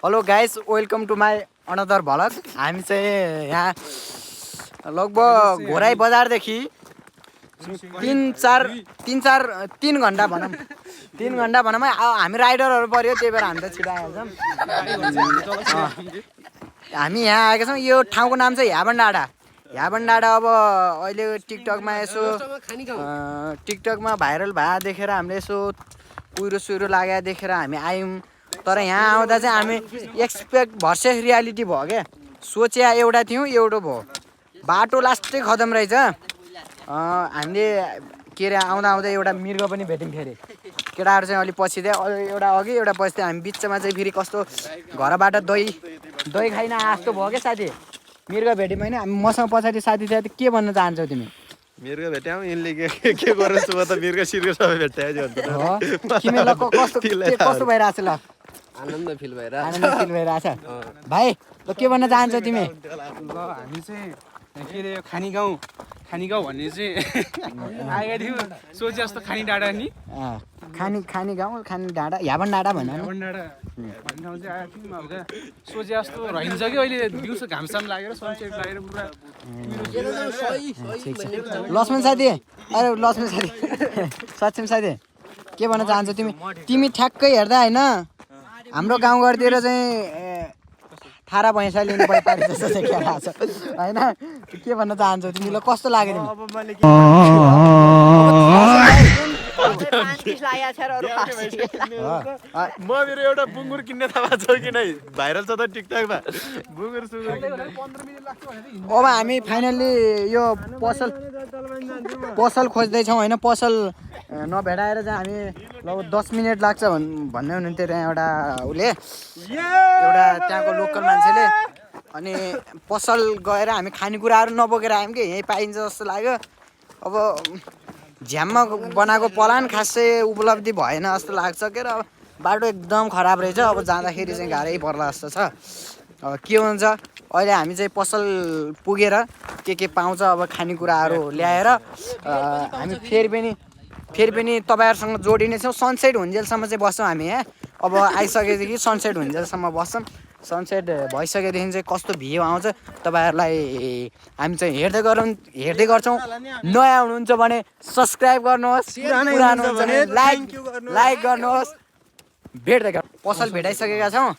Hello guys, welcome to my another vlog. हामी चाहिँ यहाँ लगभग घोराई बजारदेखि 3 घन्टा भनौँ 3 घन्टा हामी राइडरहरू पऱ्यो, त्यही भएर हामी त छिटो आइहाल्छौँ। हामी यहाँ आएका छौँ। यो ठाउँको नाम चाहिँ याबन डाँडा। अब अहिले टिकटकमा भाइरल भए देखेर हामीले यसो कुहिरो लागेर देखेर हामी आयौँ। तर यहाँ आउँदा चाहिँ हामी एक्सपेक्ट भर्सेस रियालिटी भयो क्या। सोचे एउटा थियौँ, एउटा भयो। बाटो लास्टै खतम रहेछ। हामीले के अरे आउँदा एउटा मृग पनि भेट्यौँ। फेरि केटाहरू चाहिँ अलिक पछि थियो, एउटा अघि एउटा पछि थियो। हामी बिचमा चाहिँ फेरि कस्तो घरबाट दही खाइन जस्तो भयो क्या साथी। मृग भेट्यौँ होइन। हामी मसँग पछाडि साथी थियो। के भन्न चाहन्छौ तिमी? मृग भेट्यौँ, यिनले के गर्छु म त मृग सिर्ग सबै भेट्यो। कस्तो भइरहेछ? ल आनन्द फिल भइरहेछ भाइ। ल के भन्न चाहन्छौ तिमी? ल हामी चाहिँ के अरे खानी गाउँ भन्ने चाहिँ आएका थियौँ। सोचे जस्तो खानी डाँडा नि खानी गाउँ खानी डाँडा याबन डाँडा भन्नु याबन डाँडा भन्ने ठाउँ चाहिँ आएका थियौँ। अब चाहिँ सोचे जस्तो रहन्छ कि अहिले दिउँसो घामसाम लागेर सनसेट लागेर पुरा लक्ष्मण साथी, अरे लक्ष्मण साथी सक्षम साथी के भन्न चाहन्छौ तिमी ठ्याक्कै हेर्दा होइन हाम्रो गाउँघरतिर चाहिँ थारा भैँसा लिनु पारे जस्तो चाहिँ खेला छ होइन। के भन्न चाहन्छौ तिमीलाई? कस्तो लाग्यो म मेरो एउटा बुङ्गुर किन्ने थाहा छ कि नै? भाइरल छ त टिकटकमा बुङ्गुर सुँगुर। अब हामी फाइनल्ली यो पसल खोज्दैछौँ होइन। पसल नभेटाएर चाहिँ हामी लगभग 10 मिनट लाग्छ भन्दै हुनुहुन्थ्यो त्यहाँ एउटा त्यहाँको लोकल मान्छेले। अनि पसल गएर हामी खानेकुराहरू नबोकेर आयौँ कि यहीँ पाइन्छ जस्तो लाग्यो। अब झ्याममा बनाएको पलान खासै उपलब्धि भएन जस्तो लाग्छ के। र बाटो एकदम खराब रहेछ। अब जाँदाखेरि चाहिँ गाह्रै पर्ला जस्तो छ। अब के हुन्छ, अहिले हामी चाहिँ पसल पुगेर के पाउँछ अब खानेकुराहरू ल्याएर हामी फेरि पनि तपाईँहरूसँग जोडिनेछौँ। सनसेट हुन्जेलसम्म चाहिँ बस्छौँ हामी यहाँ। अब आइसकेदेखि सनसेट हुन्जेलसम्म बस्छौँ। सनसेट भइसकेदेखि चाहिँ कस्तो भ्यू आउँछ तपाईँहरूलाई हामी चाहिँ हेर्दै गर्छौँ। नयाँ हुनुहुन्छ भने सब्सक्राइब गर्नुहोस्, पुरानो हुन्छ भने लाइक गर्नुहोस्। पसल भेटाइसकेका छौँ।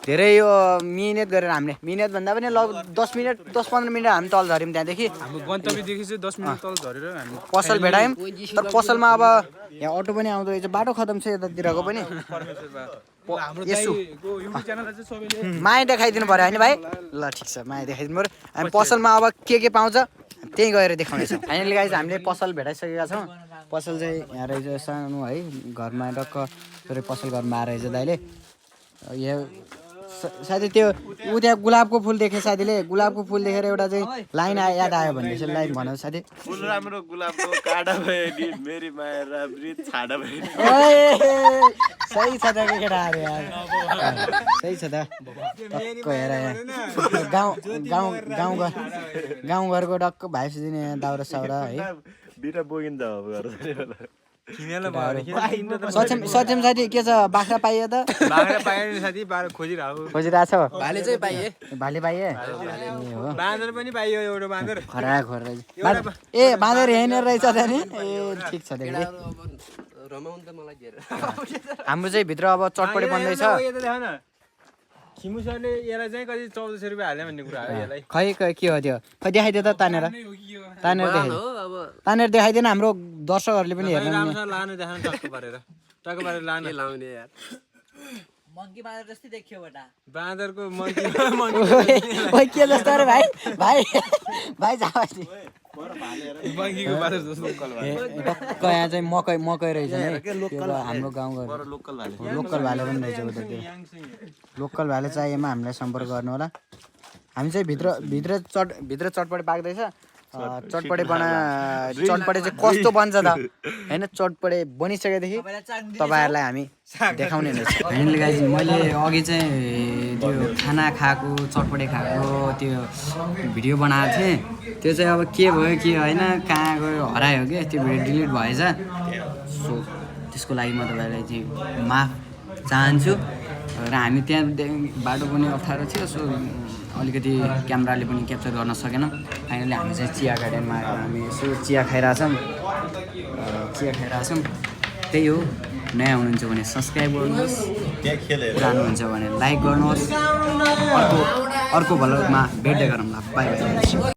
धेरै यो मिहिनेत गरेर हामीले मिहिनेत भन्दा पनि लगभग 10-15 मिनट हामी तल झऱ्यौँ। त्यहाँदेखि हाम्रो गन्तव्यदेखि चाहिँ 10 मिनट तल झरेर हामी पसल भेटायौँ। तर पसलमा अब यहाँ अटो पनि आउँदो रहेछ। बाटो खतम छ यतातिरको पनि। माया देखाइदिनु पऱ्यो होइन भाइ? ल ठिक छ, माया देखाइदिनु पऱ्यो। हामी पसलमा अब के पाउँछ त्यहीँ गएर देखाउनेछौँ। फाइनली गाइज हामीले पसल भेटाइसकेका छौँ। पसल चाहिँ यहाँ रहेछ सानो है, घरमा टक्क पसल घरमा आएर रहेछ दाइले। यहाँ साथी त्यो त्यहाँ गुलाबको फुल देखेँ साथीले। गुलाबको फुल देखेर एउटा चाहिँ लाइन याद आयो भन्दैछ। लाइन भनौँ साथी। फुल राम्रो गुलाबको काँडा भयो नि मेरी माया राब्री छाडा भयो। सही छ त केटाहरू यार, सही छ त। टक्क हेर गाउँघरको टक्क भाइस दिने दाउरा साउरा है। बिटा बोकिन्छ सत्यम साथी के छ? बाख्रा पाइयो त? बाख्रा पाएन साथी, खोजिरहेको छ। भाले चाहिँ पाइए, भाले पाइए। बाँदर पनि पाइयो। एउटा बाँदर ए बाँदर हेर्ने रहेछ त नि। ए ठिक छ देख्दै। रमाउनु त मलाई घेर। हाम्रो चाहिँ भित्र अब चटपटे बन्दैछ। खिमु सरले यसलाई चाहिँ कति 1400 रुपियाँ हाल्यो भन्ने कुरा हो। यसलाई खै के हो त्यो? खै देखाइदियो त तानेर देखाइदिएन। हाम्रो दर्शकहरूले पनि हेर्नु लानु देखाउनु टक्क पारेर लानु लाउने यार। मङ्की बाँदर जस्तै देखियो बटा। बाँदरको के जस्तो अरे भाइ जाओस् नि। मङ्कीको बाँदर जस्तो टक्क यहाँ चाहिँ मकै रहेछ नि। हाम्रो गाउँघर लोकल भाले पनि रहेछ उतातिर। लोकल भाले चाहिएमा हामीलाई सम्पर्क गर्नु होला। हामी चाहिँ भित्र चटपटे पाक्दैछ। चटपटे चाहिँ कस्तो बन्छ त होइन? चटपटे बनिसकेदेखि तपाईँहरूलाई हामी देखाउने नै छ। फाइनली गाइज मैले अघि चाहिँ त्यो खाना खाएको चटपटे खाएको त्यो भिडियो बनाएको थिएँ। त्यो चाहिँ अब के भयो के होइन, कहाँ गयो हरायो कि त्यो भिडियो डिलिट भएछ। सो त्यसको लागि म तपाईँलाई चाहिँ माफ चाहन्छु र हामी त्यहाँ बाटो पनि अप्ठ्यारो थियो सो अलिकति क्यामेराले पनि क्याप्चर गर्न सकेनौँ फाइनली हामी चाहिँ चिया गार्डनमा आएर हामी यसो चिया खाइरहेछौँ त्यही हो नयाँ हुनुहुन्छ भने सब्सक्राइब गर्नुहोस् पुरानो हुन्छ भने लाइक गर्नुहोस् अर्को भ्लगमा भेट्दै गरौँला बाई बाई